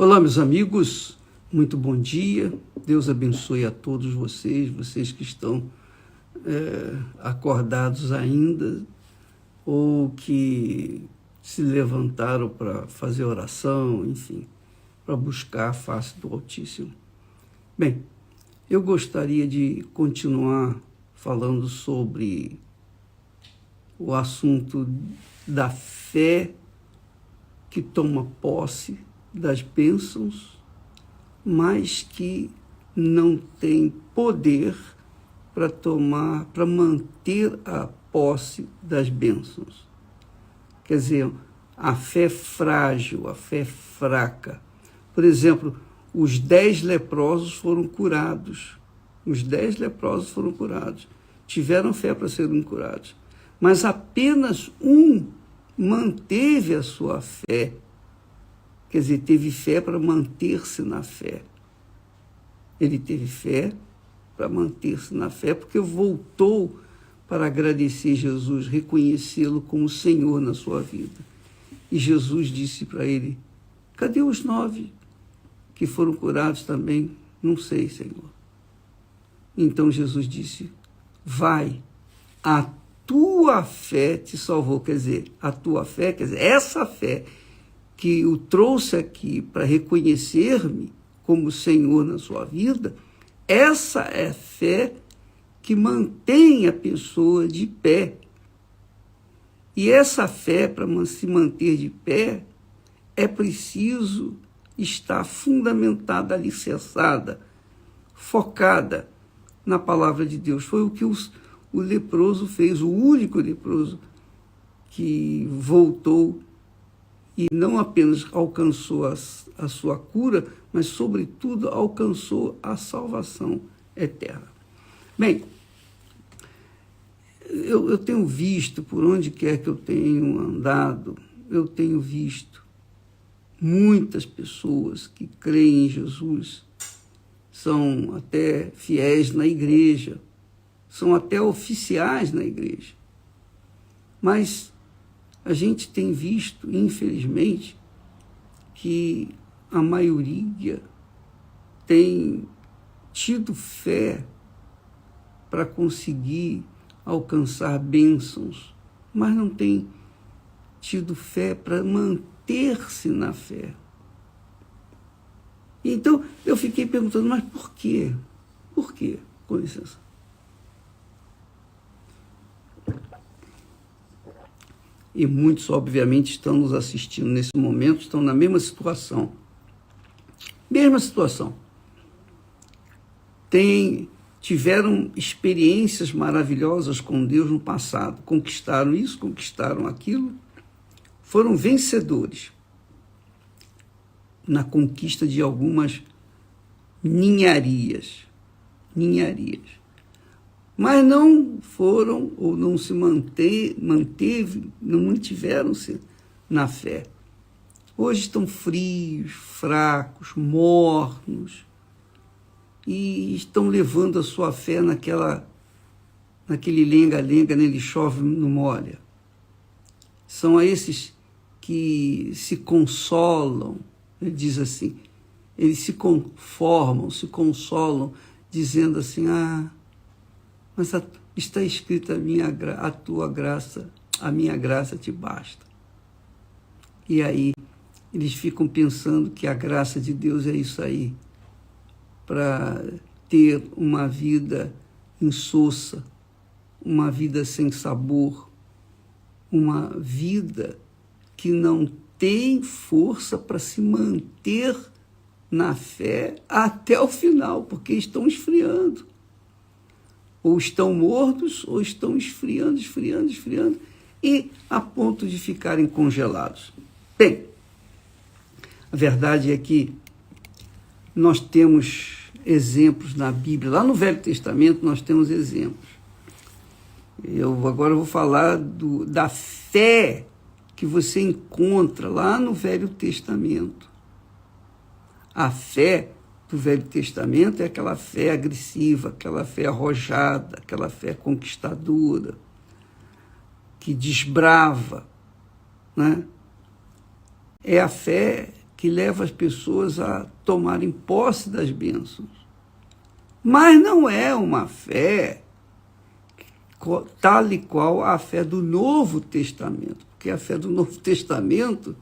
Olá, meus amigos, muito bom dia. Deus abençoe a todos vocês que estão acordados ainda ou que se levantaram para fazer oração, enfim, para buscar a face do Altíssimo. Bem, eu gostaria de continuar falando sobre o assunto da fé que toma posse das bênçãos, mas que não tem poder para manter a posse das bênçãos. Quer dizer, a fé frágil, a fé fraca. Por exemplo, os 10 leprosos foram curados. Os 10 leprosos foram curados. Tiveram fé para serem curados. Mas apenas um manteve a sua fé. Quer dizer, teve fé para manter-se na fé. Ele teve fé para manter-se na fé, porque voltou para agradecer Jesus, reconhecê-lo como Senhor na sua vida. E Jesus disse para ele: cadê os 9 que foram curados também? Não sei, Senhor. Então Jesus disse: vai, a tua fé te salvou. Quer dizer, a tua fé, quer dizer, essa fé que o trouxe aqui para reconhecer-me como Senhor na sua vida, essa é a fé que mantém a pessoa de pé. E essa fé, para se manter de pé, é preciso estar fundamentada, alicerçada, focada na palavra de Deus. Foi o que o leproso fez, o único leproso que voltou e não apenas alcançou a sua cura, mas, sobretudo, alcançou a salvação eterna. Bem, eu tenho visto, por onde quer que eu tenho andado, eu tenho visto muitas pessoas que creem em Jesus, são até fiéis na igreja, são até oficiais na igreja, mas a gente tem visto, infelizmente, que a maioria tem tido fé para conseguir alcançar bênçãos, mas não tem tido fé para manter-se na fé. Então, eu fiquei perguntando, mas por quê? Por quê? Com licença. E muitos, obviamente, estão nos assistindo nesse momento, estão na mesma situação. Mesma situação. Tiveram experiências maravilhosas com Deus no passado. Conquistaram isso, conquistaram aquilo. Foram vencedores na conquista de algumas ninharias. Mas não foram ou não se não mantiveram-se na fé. Hoje estão frios, fracos, mornos e estão levando a sua fé naquele lenga-lenga, nele chove, não molha. São esses que se consolam, ele diz assim, eles se conformam, se consolam, dizendo assim, mas está escrito a tua graça, a minha graça te basta. E aí eles ficam pensando que a graça de Deus é isso aí, para ter uma vida insossa, uma vida sem sabor, uma vida que não tem força para se manter na fé até o final, porque estão esfriando. Ou estão mortos, ou estão esfriando, e a ponto de ficarem congelados. Bem, a verdade é que nós temos exemplos na Bíblia. Lá no Velho Testamento nós temos exemplos. Eu agora vou falar da fé que você encontra lá no Velho Testamento. A fé do Velho Testamento é aquela fé agressiva, aquela fé arrojada, aquela fé conquistadora, que desbrava, né? É a fé que leva as pessoas a tomarem posse das bênçãos. Mas não é uma fé tal e qual a fé do Novo Testamento, porque a fé do Novo Testamento,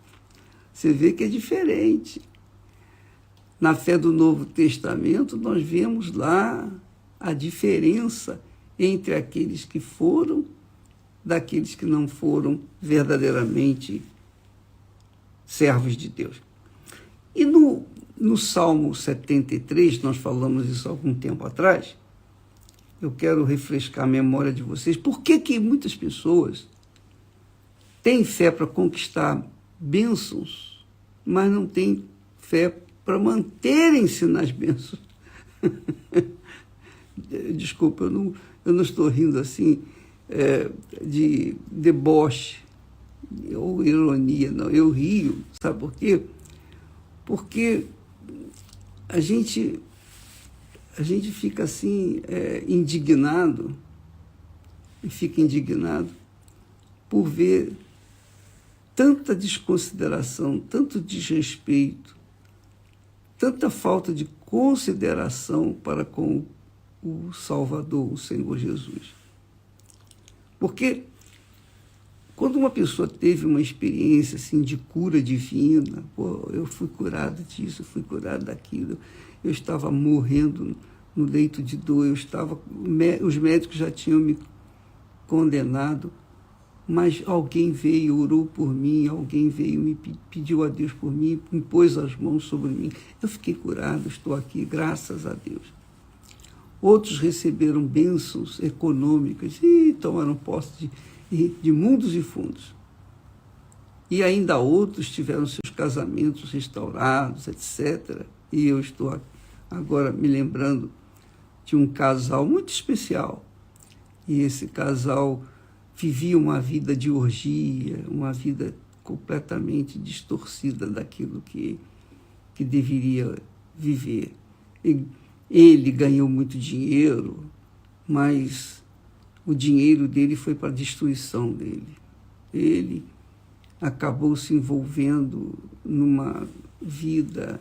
você vê que é diferente. Na fé do Novo Testamento, nós vemos lá a diferença entre aqueles que foram, daqueles que não foram verdadeiramente servos de Deus. E no Salmo 73, nós falamos isso há algum tempo atrás, eu quero refrescar a memória de vocês. Por que muitas pessoas têm fé para conquistar bênçãos, mas não têm fé para manterem-se nas bênçãos? Desculpa, eu não estou rindo assim de deboche ou ironia, não. Eu rio, sabe por quê? Porque a gente fica assim, indignado, e fica indignado por ver tanta desconsideração, tanto desrespeito, tanta falta de consideração para com o Salvador, o Senhor Jesus. Porque quando uma pessoa teve uma experiência assim, de cura divina, eu fui curado disso, eu fui curado daquilo, eu estava morrendo no leito de dor, os médicos já tinham me condenado, mas alguém veio, orou por mim, alguém veio, me pediu a Deus por mim, impôs as mãos sobre mim. Eu fiquei curado, estou aqui, graças a Deus. Outros receberam bênçãos econômicas e tomaram posse de mundos e fundos. E ainda outros tiveram seus casamentos restaurados, etc. E eu estou agora me lembrando de um casal muito especial. E esse casal vivia uma vida de orgia, uma vida completamente distorcida daquilo que deveria viver. Ele ganhou muito dinheiro, mas o dinheiro dele foi para a destruição dele. Ele acabou se envolvendo numa vida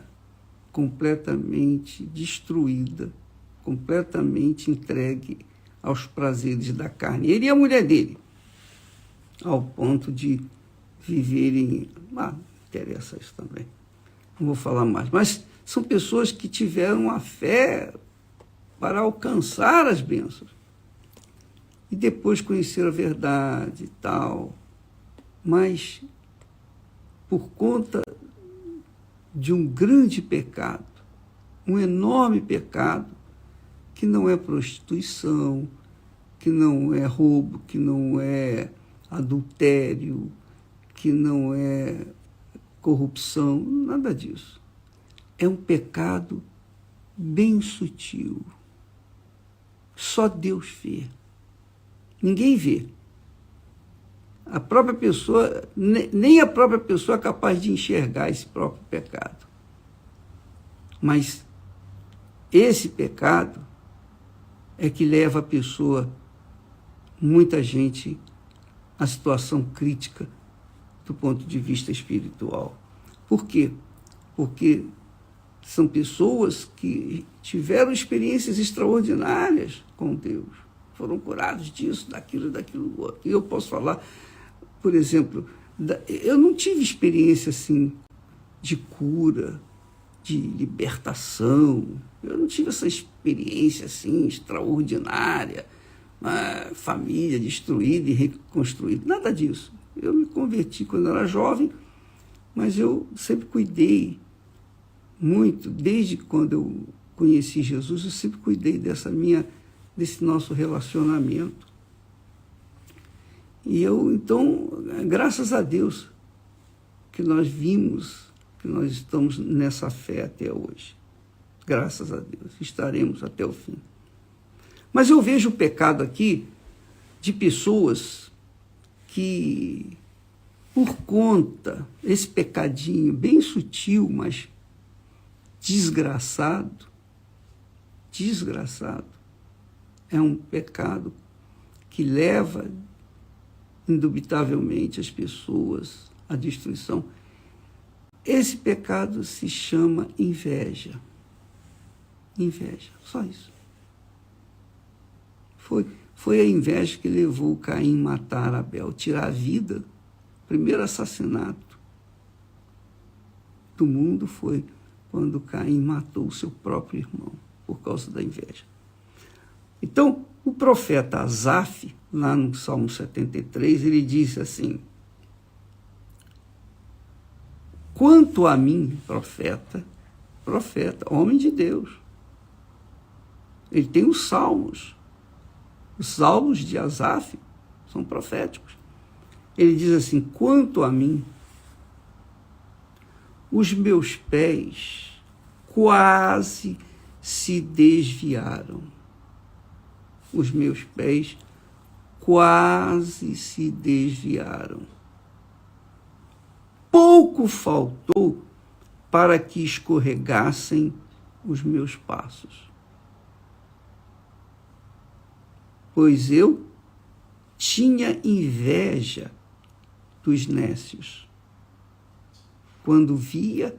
completamente destruída, completamente entregue aos prazeres da carne. Ele e a mulher dele, ao ponto de viverem... interessa isso também. Não vou falar mais. Mas são pessoas que tiveram a fé para alcançar as bênçãos. E depois conheceram a verdade e tal. Mas, por conta de um grande pecado, um enorme pecado, que não é prostituição, que não é roubo, que não é adultério, que não é corrupção, nada disso. É um pecado bem sutil. Só Deus vê. Ninguém vê. A própria pessoa, nem a própria pessoa é capaz de enxergar esse próprio pecado. Mas esse pecado é que leva a pessoa, muita gente, à situação crítica do ponto de vista espiritual. Por quê? Porque são pessoas que tiveram experiências extraordinárias com Deus, foram curados disso, daquilo, outro. E eu posso falar, por exemplo, eu não tive experiência assim de cura, de libertação. Eu não tive essa experiência assim extraordinária, uma família destruída e reconstruída, nada disso. Eu me converti quando eu era jovem, mas eu sempre cuidei muito, desde quando eu conheci Jesus, eu sempre cuidei desse nosso relacionamento. E então, graças a Deus, que nós vimos, que nós estamos nessa fé até hoje. Graças a Deus, estaremos até o fim. Mas eu vejo o pecado aqui de pessoas que, por conta, esse pecadinho bem sutil, mas desgraçado, é um pecado que leva, indubitavelmente, as pessoas à destruição. Esse pecado se chama inveja. Inveja, só isso. Foi a inveja que levou Caim a matar Abel, tirar a vida. O primeiro assassinato do mundo foi quando Caim matou o seu próprio irmão, por causa da inveja. Então, o profeta Asaf, lá no Salmo 73, ele disse assim: quanto a mim, profeta, homem de Deus, ele tem os salmos de Asaf são proféticos. Ele diz assim: quanto a mim, os meus pés quase se desviaram. Os meus pés quase se desviaram. Pouco faltou para que escorregassem os meus passos. Pois eu tinha inveja dos nécios, quando via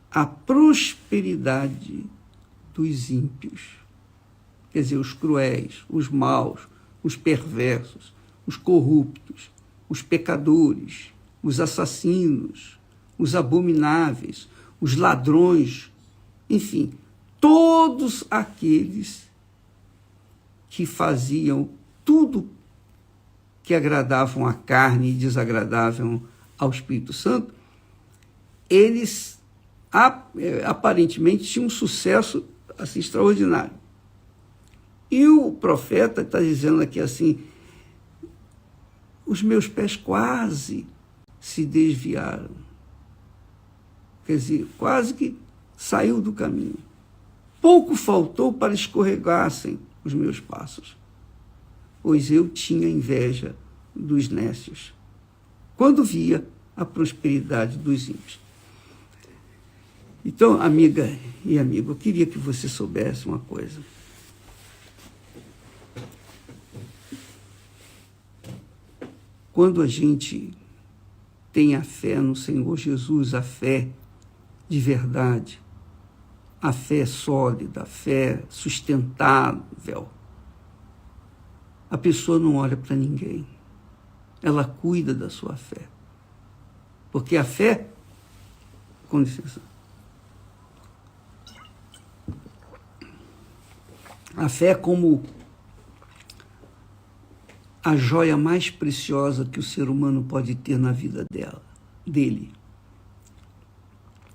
a prosperidade dos ímpios, quer dizer, os cruéis, os maus, os perversos, os corruptos, os pecadores, os assassinos, os abomináveis, os ladrões, enfim, todos aqueles que faziam tudo que agradavam à carne e desagradavam ao Espírito Santo, eles aparentemente tinham um sucesso assim, extraordinário. E o profeta está dizendo aqui assim: os meus pés quase se desviaram. Quer dizer, quase que saiu do caminho. Pouco faltou para escorregassem os meus passos, pois eu tinha inveja dos nécios, quando via a prosperidade dos ímpios. Então, amiga e amigo, eu queria que você soubesse uma coisa. Quando a gente tem a fé no Senhor Jesus, a fé de verdade, a fé sólida, a fé sustentável, a pessoa não olha para ninguém. Ela cuida da sua fé. Porque a fé... Com licença. A fé é como a joia mais preciosa que o ser humano pode ter na vida dele.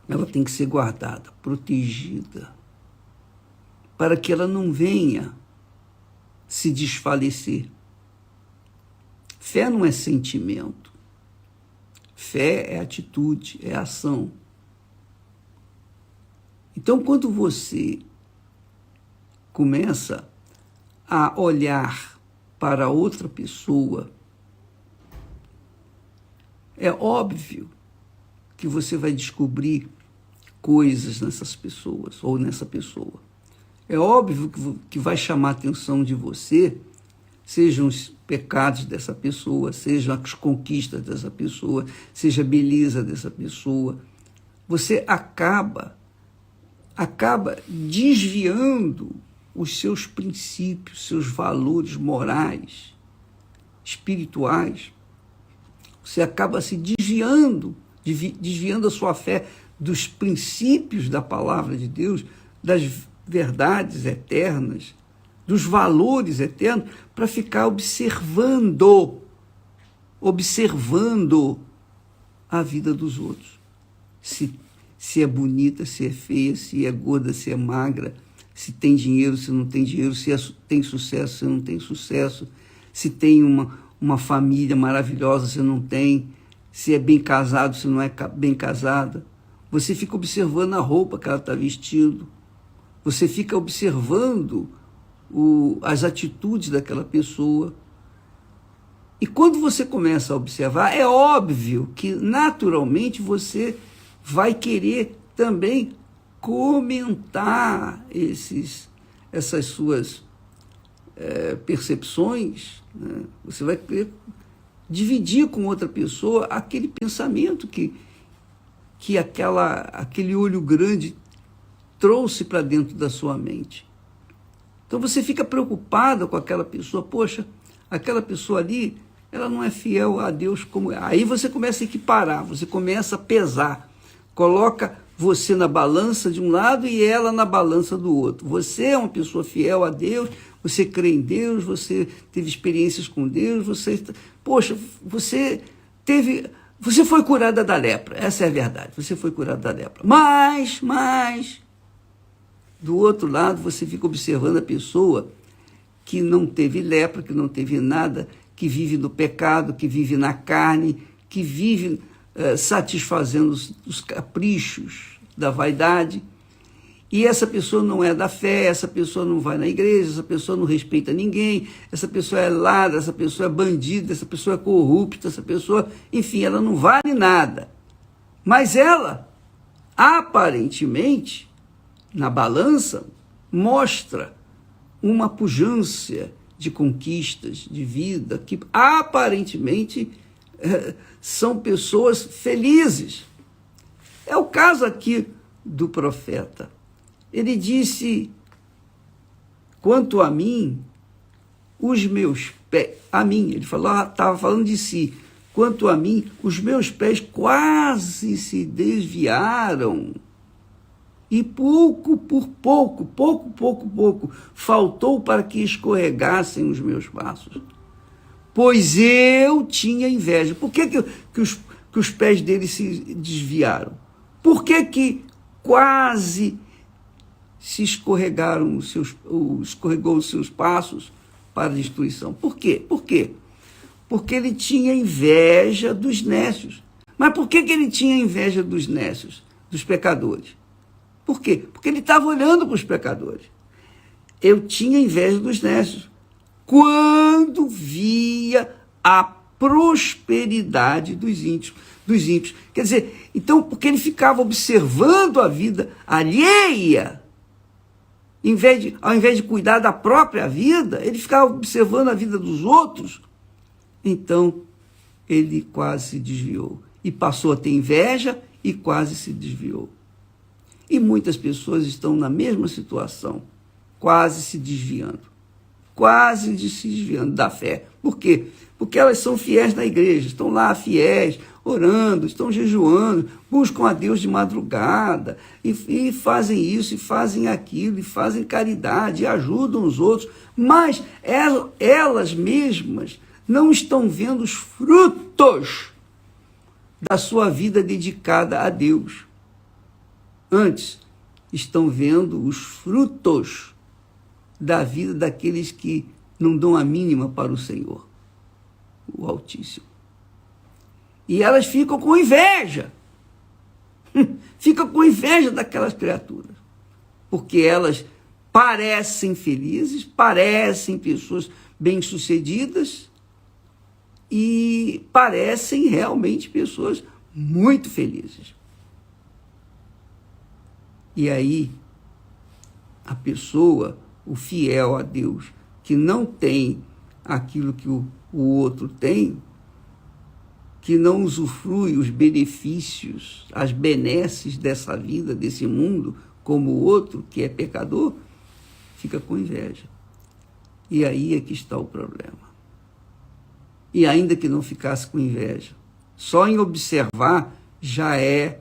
Ela tem que ser guardada, protegida, para que ela não venha se desfalecer. Fé não é sentimento. Fé é atitude, é ação. Então, quando você começa a olhar para outra pessoa, é óbvio que você vai descobrir coisas nessas pessoas ou nessa pessoa. É óbvio que vai chamar a atenção de você, sejam os pecados dessa pessoa, sejam as conquistas dessa pessoa, seja a beleza dessa pessoa. Você acaba desviando os seus princípios, seus valores morais, espirituais. Você acaba se desviando a sua fé dos princípios da palavra de Deus, das verdades eternas, dos valores eternos, para ficar observando a vida dos outros. Se é bonita, se é feia, se é gorda, se é magra, se tem dinheiro, se não tem dinheiro, se tem sucesso, se não tem sucesso, se tem uma família maravilhosa, se não tem, se é bem casado, se não é bem casada. Você fica observando a roupa que ela está vestindo, você fica observando as atitudes daquela pessoa. E quando você começa a observar, é óbvio que naturalmente você vai querer também comentar essas suas percepções, né? Você vai querer dividir com outra pessoa aquele pensamento que aquele olho grande trouxe para dentro da sua mente. Então você fica preocupado com aquela pessoa, poxa, aquela pessoa ali, ela não é fiel a Deus como é. Aí você começa a equiparar, você começa a pesar, coloca você na balança de um lado e ela na balança do outro. Você é uma pessoa fiel a Deus, você crê em Deus, você teve experiências com Deus, poxa, você foi curada da lepra, essa é a verdade, você foi curada da lepra. Mas, do outro lado, você fica observando a pessoa que não teve lepra, que não teve nada, que vive no pecado, que vive na carne, que vive satisfazendo os caprichos da vaidade. E essa pessoa não é da fé, essa pessoa não vai na igreja, essa pessoa não respeita ninguém, essa pessoa é ladra, essa pessoa é bandida, essa pessoa é corrupta, essa pessoa, enfim, ela não vale nada. Mas ela, aparentemente, na balança, mostra uma pujança de conquistas, de vida, que aparentemente são pessoas felizes. É o caso aqui do profeta. Ele disse, quanto a mim, os meus pés, a mim, ele estava falando de si, quanto a mim, os meus pés quase se desviaram, e pouco por pouco, faltou para que escorregassem os meus passos. Pois eu tinha inveja. Por que os pés dele se desviaram? Por que quase se escorregou os seus passos para a destruição? Por quê? Porque ele tinha inveja dos nécios. Mas por que ele tinha inveja dos nécios, dos pecadores? Por quê? Porque ele estava olhando para os pecadores. Eu tinha inveja dos nécios quando via a prosperidade dos ímpios. Quer dizer, então, porque ele ficava observando a vida alheia, ao invés de cuidar da própria vida, ele ficava observando a vida dos outros. Então, ele quase se desviou. E passou a ter inveja e quase se desviou. E muitas pessoas estão na mesma situação, quase se desviando da fé. Por quê? Porque elas são fiéis na igreja, estão lá fiéis, orando, estão jejuando, buscam a Deus de madrugada, e fazem isso, e fazem aquilo, e fazem caridade, e ajudam os outros, mas elas mesmas não estão vendo os frutos da sua vida dedicada a Deus. Antes, estão vendo os frutos da vida daqueles que não dão a mínima para o Senhor, o Altíssimo. E elas ficam com inveja. Ficam com inveja daquelas criaturas. Porque elas parecem felizes, parecem pessoas bem-sucedidas e parecem realmente pessoas muito felizes. E aí, a pessoa, o fiel a Deus, que não tem aquilo que o outro tem, que não usufrui os benefícios, as benesses dessa vida, desse mundo, como o outro, que é pecador, fica com inveja. E aí é que está o problema. E ainda que não ficasse com inveja, só em observar já é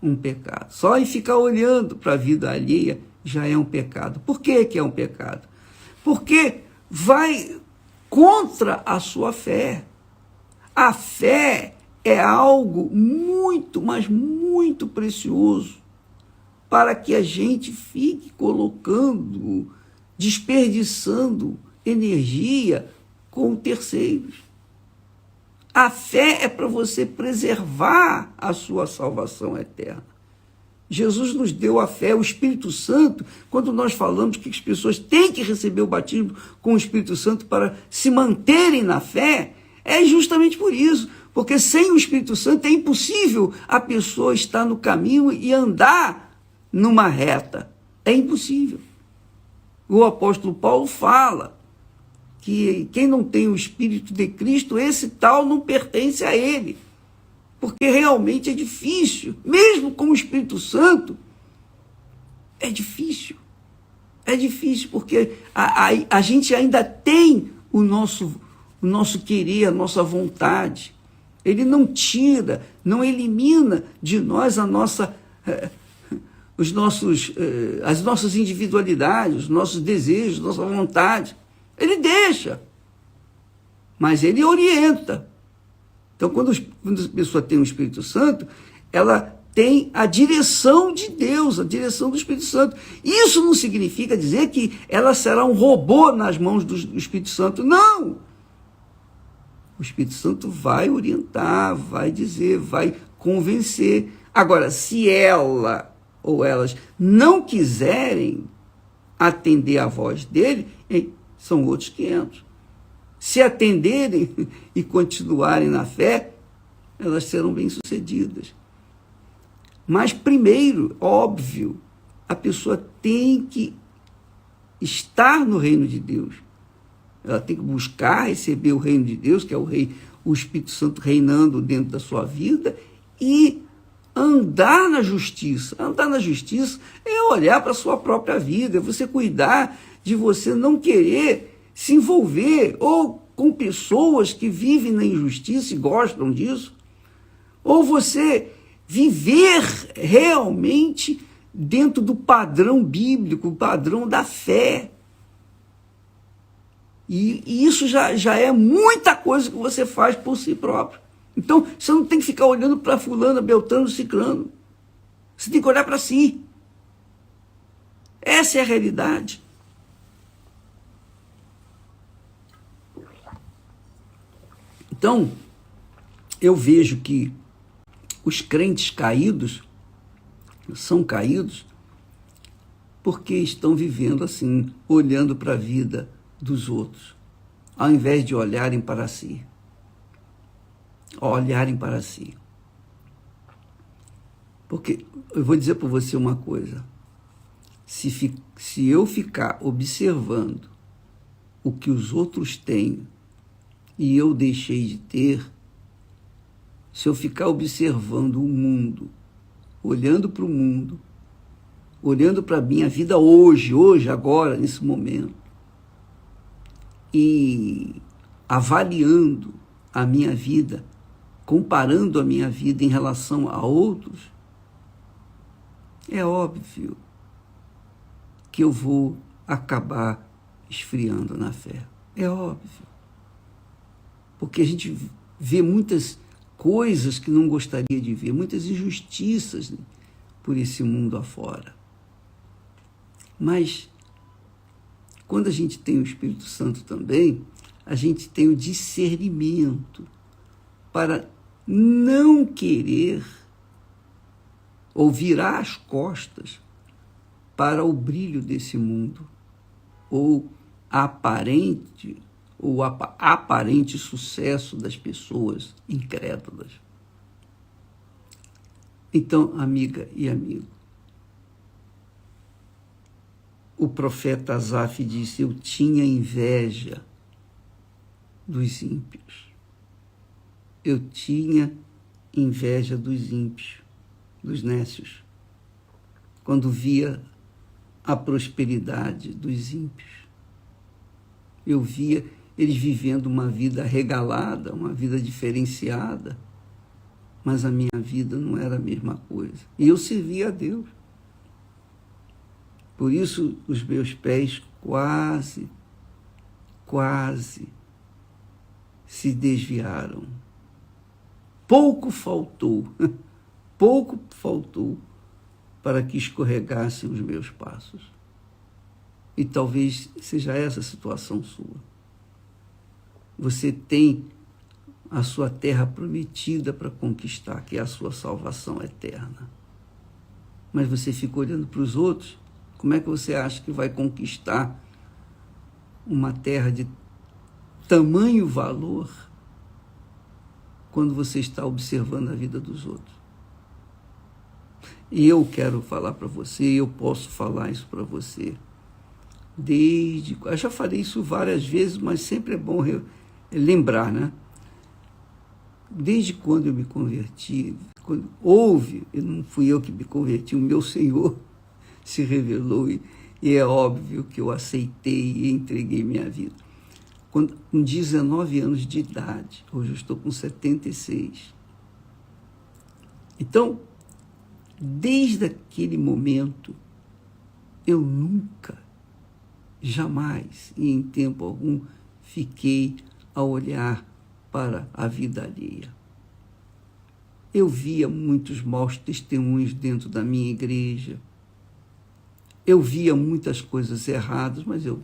um pecado. Só em ficar olhando para a vida alheia já é um pecado. Por que é um pecado? Porque vai contra a sua fé. A fé é algo muito, mas muito precioso para que a gente fique colocando, desperdiçando energia com terceiros. A fé é para você preservar a sua salvação eterna. Jesus nos deu a fé, o Espírito Santo, quando nós falamos que as pessoas têm que receber o batismo com o Espírito Santo para se manterem na fé, é justamente por isso, porque sem o Espírito Santo é impossível a pessoa estar no caminho e andar numa reta. É impossível. O apóstolo Paulo fala que quem não tem o Espírito de Cristo, esse tal não pertence a ele. Porque realmente é difícil, mesmo com o Espírito Santo, é difícil. É difícil, porque a gente ainda tem o nosso querer, a nossa vontade. Ele não tira, não elimina de nós as nossas individualidades, os nossos desejos, nossa vontade. Ele deixa, mas ele orienta. Então, quando a pessoa tem o Espírito Santo, ela tem a direção de Deus, a direção do Espírito Santo. Isso não significa dizer que ela será um robô nas mãos do Espírito Santo. Não! O Espírito Santo vai orientar, vai dizer, vai convencer. Agora, se ela ou elas não quiserem atender à voz dele, são outros 500. Se atenderem e continuarem na fé, elas serão bem-sucedidas. Mas primeiro, óbvio, a pessoa tem que estar no reino de Deus. Ela tem que buscar receber o reino de Deus, que é o Espírito Santo reinando dentro da sua vida, e andar na justiça. Andar na justiça é olhar para a sua própria vida, é você cuidar de você não querer se envolver ou com pessoas que vivem na injustiça e gostam disso, ou você viver realmente dentro do padrão bíblico, o padrão da fé. E isso já é muita coisa que você faz por si próprio. Então, você não tem que ficar olhando para fulano, beltrano, ciclano. Você tem que olhar para si. Essa é a realidade. Então, eu vejo que os crentes caídos são caídos porque estão vivendo assim, olhando para a vida dos outros, ao invés de olharem para si. Olharem para si. Porque eu vou dizer para você uma coisa. Se eu ficar observando o que os outros têm e eu deixei de ter, se eu ficar observando o mundo, olhando para o mundo, olhando para a minha vida hoje, agora, nesse momento, e avaliando a minha vida, comparando a minha vida em relação a outros, é óbvio que eu vou acabar esfriando na fé. É óbvio. Porque a gente vê muitas coisas que não gostaria de ver, muitas injustiças por esse mundo afora. Mas, quando a gente tem o Espírito Santo também, a gente tem o discernimento para não querer ou virar as costas para o brilho desse mundo, ou o aparente sucesso das pessoas incrédulas. Então, amiga e amigo, o profeta Asaf disse: eu tinha inveja dos ímpios. Eu tinha inveja dos ímpios, dos nécios, quando via a prosperidade dos ímpios. Eu via eles vivendo uma vida regalada, uma vida diferenciada, mas a minha vida não era a mesma coisa. E eu servia a Deus. Por isso, os meus pés quase se desviaram. Pouco faltou para que escorregassem os meus passos. E talvez seja essa a situação sua. Você tem a sua terra prometida para conquistar, que é a sua salvação eterna. Mas você fica olhando para os outros. Como é que você acha que vai conquistar uma terra de tamanho valor quando você está observando a vida dos outros? E eu quero falar para você, eu posso falar isso para você. Eu já falei isso várias vezes, mas sempre é bom lembrar, né? Desde quando eu me converti, não fui eu que me converti, o meu Senhor se revelou e é óbvio que eu aceitei e entreguei minha vida. Com 19 anos de idade, hoje eu estou com 76. Então, desde aquele momento, eu nunca, jamais, e em tempo algum, fiquei a olhar para a vida alheia. Eu via muitos maus testemunhos dentro da minha igreja. Eu via muitas coisas erradas, mas eu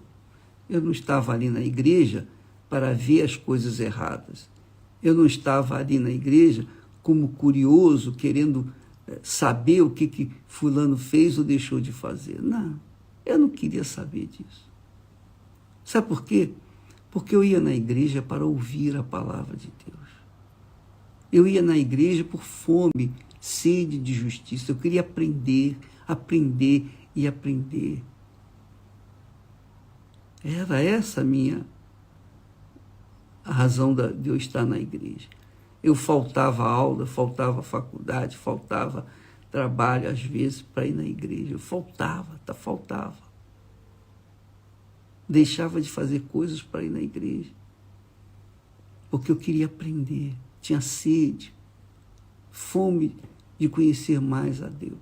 não estava ali na igreja para ver as coisas erradas. Eu não estava ali na igreja como curioso, querendo saber o que fulano fez ou deixou de fazer. Não, eu não queria saber disso. Sabe por quê? Porque eu ia na igreja para ouvir a palavra de Deus. Eu ia na igreja por fome, sede de justiça. Eu queria aprender, aprender e aprender. Era essa a razão de eu estar na igreja. Eu faltava aula, faltava faculdade, faltava trabalho, às vezes, para ir na igreja. Eu faltava. Deixava de fazer coisas para ir na igreja. Porque eu queria aprender, tinha sede, fome de conhecer mais a Deus.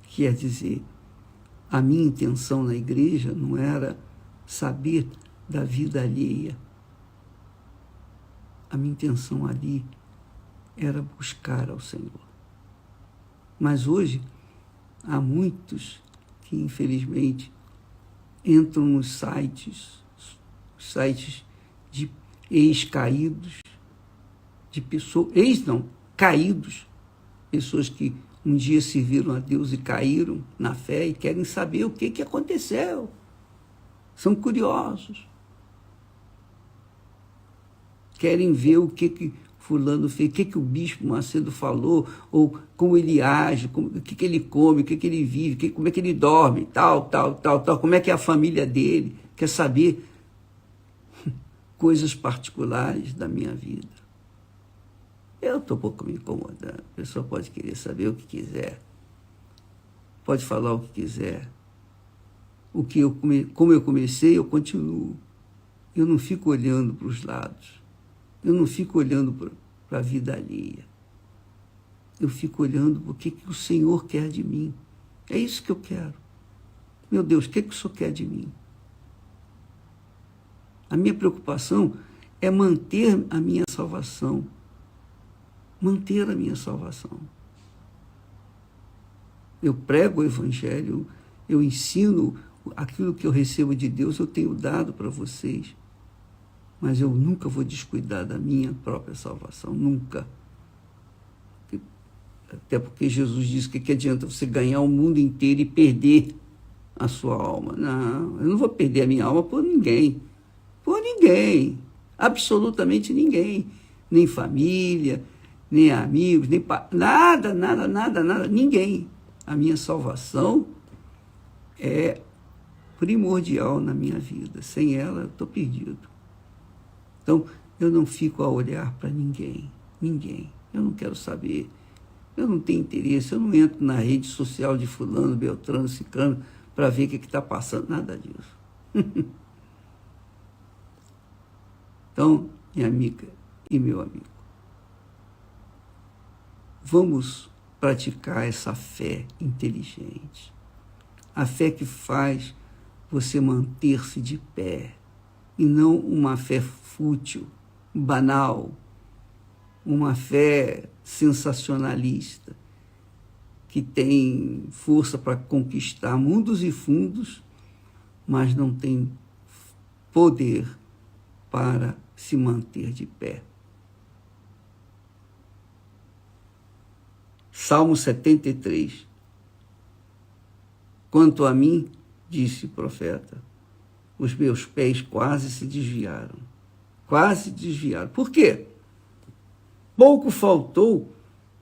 Quer dizer, a minha intenção na igreja não era saber da vida alheia. A minha intenção ali era buscar ao Senhor. Mas hoje, há muitos que, infelizmente, entram nos sites de ex-caídos, de pessoas, caídos, pessoas que um dia serviram a Deus e caíram na fé e querem saber o que aconteceu. São curiosos. Querem ver o que fulano fez, o que o bispo Macedo falou, ou como ele age, o que ele come, o que ele vive, como é que ele dorme, tal, como é que é a família dele. Quer saber coisas particulares da minha vida. Eu estou um pouco me incomodando. A pessoa pode querer saber o que quiser. Pode falar o que quiser. Como eu comecei, eu continuo. Eu não fico olhando para os lados. Eu não fico olhando para a vida alheia. Eu fico olhando para o que o Senhor quer de mim. É isso que eu quero. Meu Deus, o que o Senhor quer de mim? A minha preocupação é manter a minha salvação. Manter a minha salvação. Eu prego o Evangelho, eu ensino aquilo que eu recebo de Deus, eu tenho dado para vocês. Mas eu nunca vou descuidar da minha própria salvação, nunca. Até porque Jesus disse que adianta você ganhar o mundo inteiro e perder a sua alma. Não, eu não vou perder a minha alma por ninguém. Por ninguém. Absolutamente ninguém. Nem família, nem amigos, nem nada, ninguém. A minha salvação é primordial na minha vida. Sem ela, eu estou perdido. Então, eu não fico a olhar para ninguém. Eu não quero saber. Eu não tenho interesse. Eu não entro na rede social de fulano, beltrano, ciclano, para ver o que está passando. Nada disso. Então, minha amiga e meu amigo, vamos praticar essa fé inteligente. A fé que faz você manter-se de pé. E não uma fé fútil, banal, uma fé sensacionalista, que tem força para conquistar mundos e fundos, mas não tem poder para se manter de pé. Salmo 73. Quanto a mim, disse o profeta, os meus pés quase se desviaram. Quase desviaram. Por quê? Pouco faltou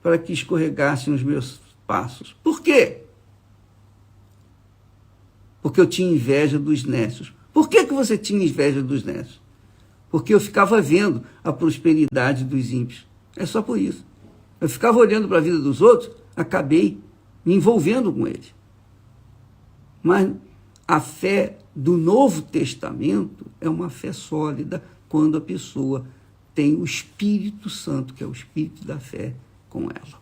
para que escorregassem os meus passos. Por quê? porque eu tinha inveja dos nécios. Por que você tinha inveja dos nécios? Porque eu ficava vendo a prosperidade dos ímpios. É só por isso. Eu ficava olhando para a vida dos outros, acabei me envolvendo com eles. Mas a fé do Novo Testamento é uma fé sólida quando a pessoa tem o Espírito Santo, que é o Espírito da fé, com ela.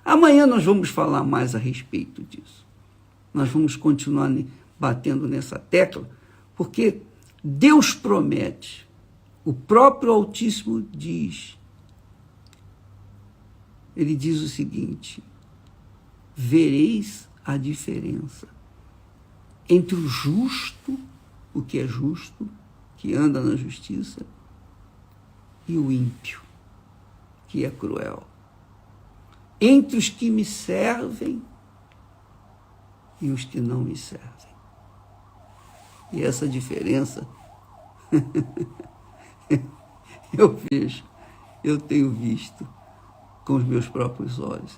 Amanhã nós vamos falar mais a respeito disso. Nós vamos continuar batendo nessa tecla, porque Deus promete, o próprio Altíssimo diz, ele diz o seguinte: vereis a diferença entre o justo, o que é justo, que anda na justiça, e o ímpio, que é cruel. Entre os que me servem e os que não me servem. E essa diferença eu vejo, eu tenho visto com os meus próprios olhos.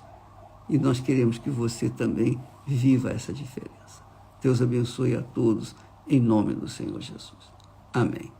E nós queremos que você também viva essa diferença. Deus abençoe a todos, em nome do Senhor Jesus. Amém.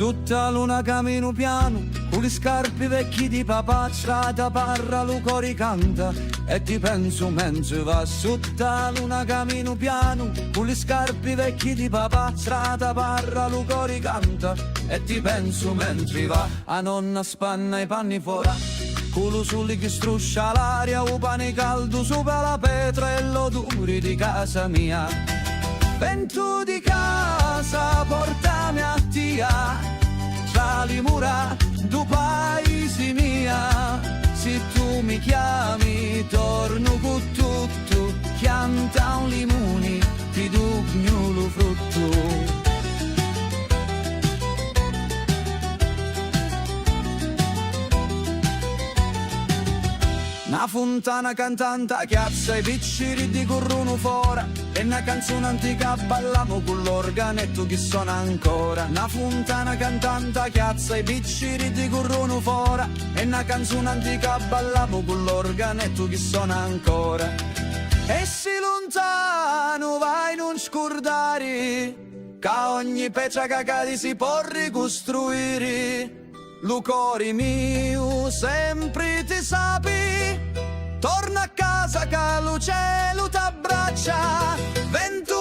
Sotto la luna cammino piano, con le scarpe vecchie di papà, strada parra, lo cori canta, e ti penso mentre va. Sotto la luna cammino piano, con le scarpe vecchie di papà, strada parra, lo cori canta, e ti penso mentre va. A nonna spanna i panni fuori, culo soli che struscia l'aria, o pane caldo sopra la pietra e l'odore di casa mia. Vento di casa, portami a tia, tra le mura du paese mia. Se tu mi chiami, torno con tutto, chianta un limone, ti do lo frutto. Una fontana cantante chiazza i picciri di corrono fora, e una canzone antica balliamo con l'organetto che suona ancora. Una fontana cantante chiazza i picciri di corrono fora, e una canzone antica balliamo con l'organetto che suona ancora. E se lontano vai non scordare, che ogni pezza cagati si può ricostruire. Lo cuore mio sempre ti sapi, torna a casa che lo cielo t'abbraccia. Vento